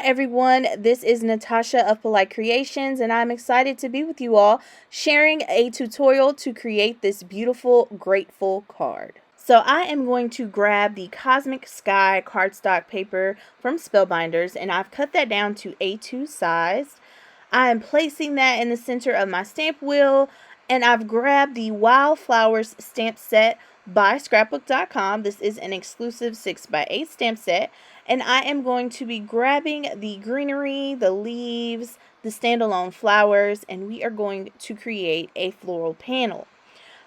everyone, this is Natasha of Polite Creations, and I'm excited to be with you all sharing a tutorial to create this beautiful grateful card. So I am going to grab the Cosmic Sky cardstock paper from Spellbinders, and I've cut that down to A2 size. I am placing that in the center of my stamp wheel, and I've grabbed the Wildflowers stamp set by Scrapbook.com. This is an exclusive 6x8 stamp set, and I am going to be grabbing the greenery, the leaves, the standalone flowers, and we are going to create a floral panel.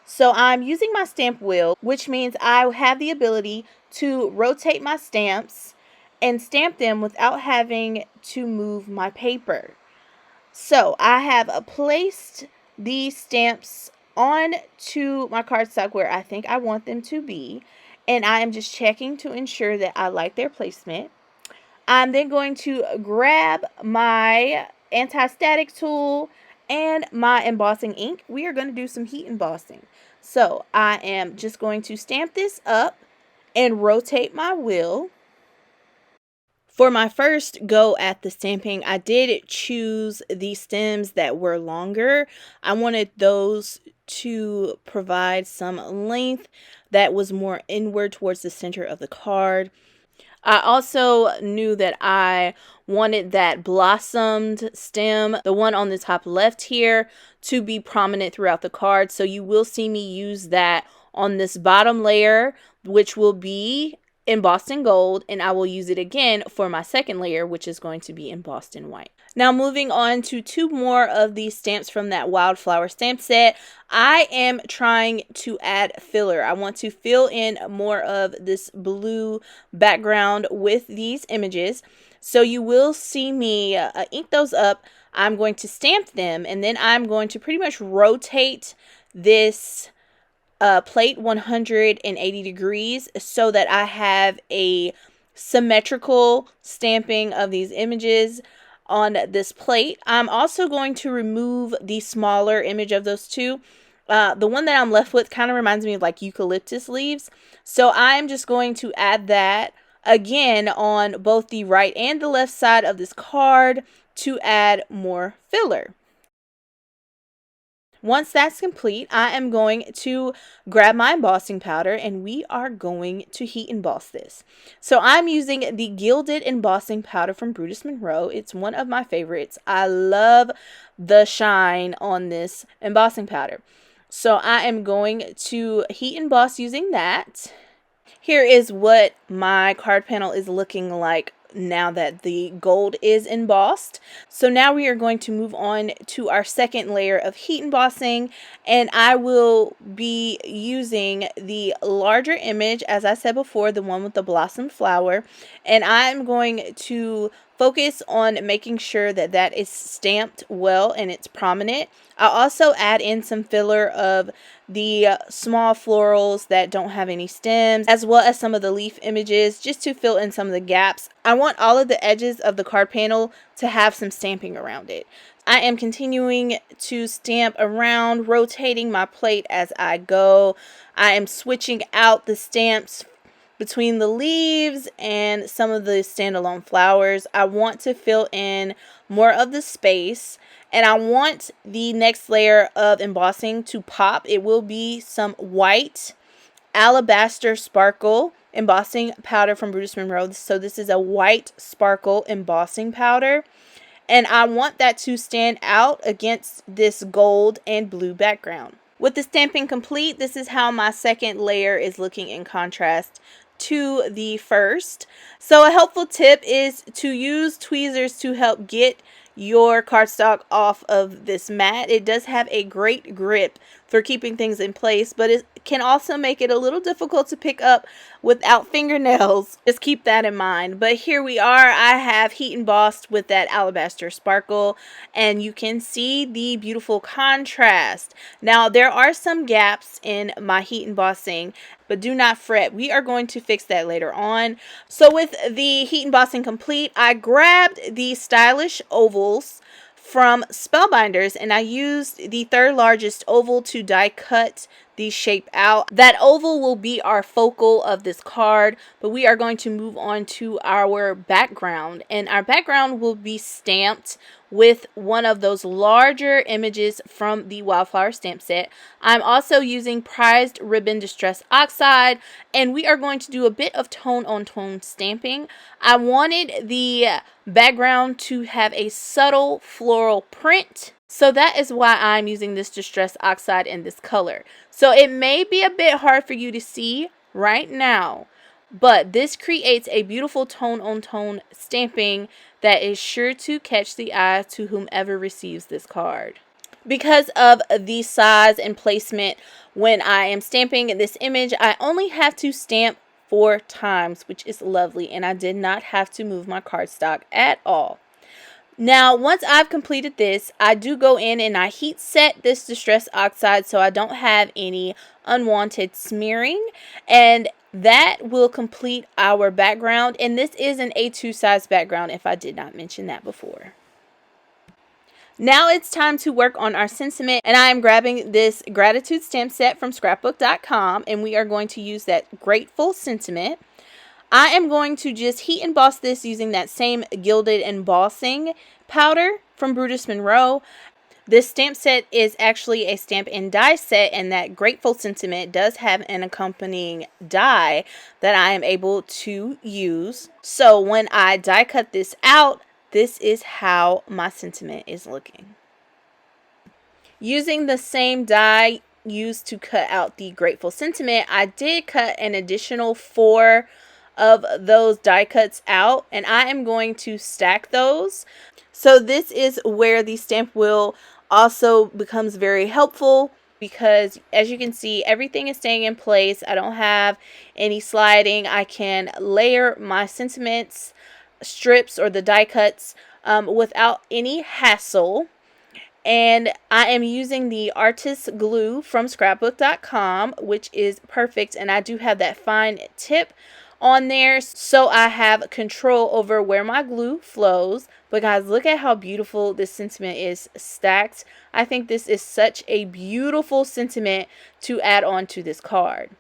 So I'm using my stamp wheel, which means I have the ability to rotate my stamps and stamp them without having to move my paper. So I have placed these stamps on to my cardstock where I think I want them to be, and I am just checking to ensure that I like their placement. I'm then going to grab my anti-static tool and my embossing ink. We are going to do some heat embossing. So I am just going to stamp this up and rotate my wheel. For my first go at the stamping, I did choose the stems that were longer. I wanted those to provide some length that was more inward towards the center of the card. I also knew that I wanted that blossomed stem, the one on the top left here, to be prominent throughout the card. So you will see me use that on this bottom layer, which will be embossed in gold, and I will use it again for my second layer, which is going to be embossed in white. Now moving on to two more of these stamps from that Wildflower stamp set, I am trying to add filler. I want to fill in more of this blue background with these images. So you will see me ink those up. I'm going to stamp them, and then I'm going to pretty much rotate this plate 180 degrees so that I have a symmetrical stamping of these images on this plate. I'm also going to remove the smaller image of those two. The one that I'm left with kind of reminds me of like eucalyptus leaves. So I'm just going to add that again on both the right and the left side of this card to add more filler. Once that's complete, I am going to grab my embossing powder and we are going to heat emboss this. So I'm using the Gilded Embossing Powder from Brutus Monroe. It's one of my favorites. I love the shine on this embossing powder. So I am going to heat emboss using that. Here is what my card panel is looking like now that the gold is embossed. So now we are going to move on to our second layer of heat embossing, and I will be using the larger image, as I said before, the one with the blossom flower, and I'm going to focus on making sure that that is stamped well and it's prominent. I'll also add in some filler of the small florals that don't have any stems, as well as some of the leaf images, just to fill in some of the gaps. I want all of the edges of the card panel to have some stamping around it. I am continuing to stamp around, rotating my plate as I go. I am switching out the stamps between the leaves and some of the standalone flowers. I want to fill in more of the space, and I want the next layer of embossing to pop. It will be some white alabaster sparkle embossing powder from Brutus Monroe. So this is a white sparkle embossing powder, and I want that to stand out against this gold and blue background. With the stamping complete, this is how my second layer is looking in contrast to the first. So a helpful tip is to use tweezers to help get your cardstock off of this mat. It does have a great grip for keeping things in place, but it can also make it a little difficult to pick up without fingernails. Just keep that in mind. But here we are. I have heat embossed with that alabaster sparkle, and you can see the beautiful contrast. Now there are some gaps in my heat embossing, but do not fret. We are going to fix that later on. So with the heat embossing complete, I grabbed the stylish ovals from Spellbinders, and I used the third largest oval to die cut the shape out. That oval will be our focal of this card, but we are going to move on to our background, and our background will be stamped with one of those larger images from the Wildflower stamp set. I'm also using Prized Ribbon Distress Oxide, and we are going to do a bit of tone on tone stamping. I wanted the background to have a subtle floral print, so that is why I'm using this Distress Oxide in this color. So it may be a bit hard for you to see right now, but this creates a beautiful tone on tone stamping that is sure to catch the eye to whomever receives this card. Because of the size and placement, when I am stamping this image, I only have to stamp 4 times, which is lovely, and I did not have to move my cardstock at all. Now, once I've completed this, I do go in and I heat set this Distress Oxide so I don't have any unwanted smearing, and that will complete our background. And this is an A2 size background, if I did not mention that before. Now it's time to work on our sentiment, and I am grabbing this gratitude stamp set from Scrapbook.com, and we are going to use that grateful sentiment. I am going to just heat emboss this using that same gilded embossing powder from Brutus Monroe. This stamp set is actually a stamp and die set, and that grateful sentiment does have an accompanying die that I am able to use. So when I die cut this out, this is how my sentiment is looking. Using the same die used to cut out the grateful sentiment, I did cut an additional 4 of those die cuts out, and I am going to stack those. So this is where the stamp wheel also becomes very helpful, because as you can see, everything is staying in place. I don't have any sliding. I can layer my sentiments strips or the die cuts without any hassle. And I am using the artist glue from Scrapbook.com, which is perfect, and I do have that fine tip on there, so I have control over where my glue flows. But guys, look at how beautiful this sentiment is stacked. I think this is such a beautiful sentiment to add on to this card.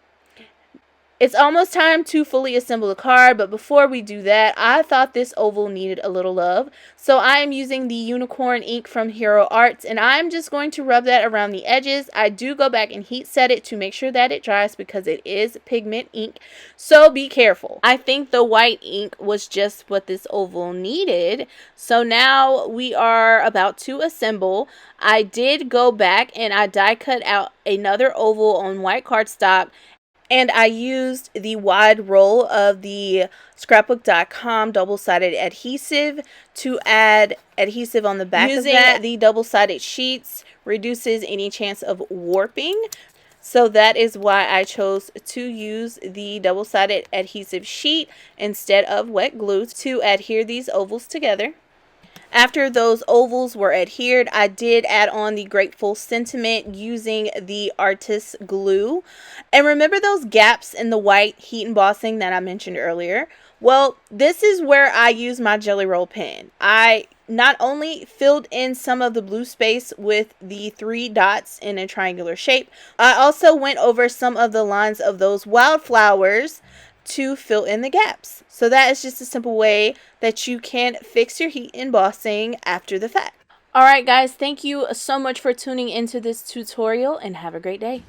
It's almost time to fully assemble the card, but before we do that, I thought this oval needed a little love. So I am using the unicorn ink from Hero Arts, and I'm just going to rub that around the edges. I do go back and heat set it to make sure that it dries, because it is pigment ink, so be careful. I think the white ink was just what this oval needed. So now we are about to assemble. I did go back and I die cut out another oval on white cardstock, and I used the wide roll of the Scrapbook.com double-sided adhesive to add adhesive on the back of that. Using the double-sided sheets reduces any chance of warping. So that is why I chose to use the double-sided adhesive sheet instead of wet glue to adhere these ovals together. After those ovals were adhered, I did add on the grateful sentiment using the artist glue. And remember those gaps in the white heat embossing that I mentioned earlier? Well, this is where I use my Jelly Roll pen. I not only filled in some of the blue space with the 3 dots in a triangular shape, I also went over some of the lines of those wildflowers to fill in the gaps. So that is just a simple way that you can fix your heat embossing after the fact. Alright guys, thank you so much for tuning into this tutorial, and have a great day.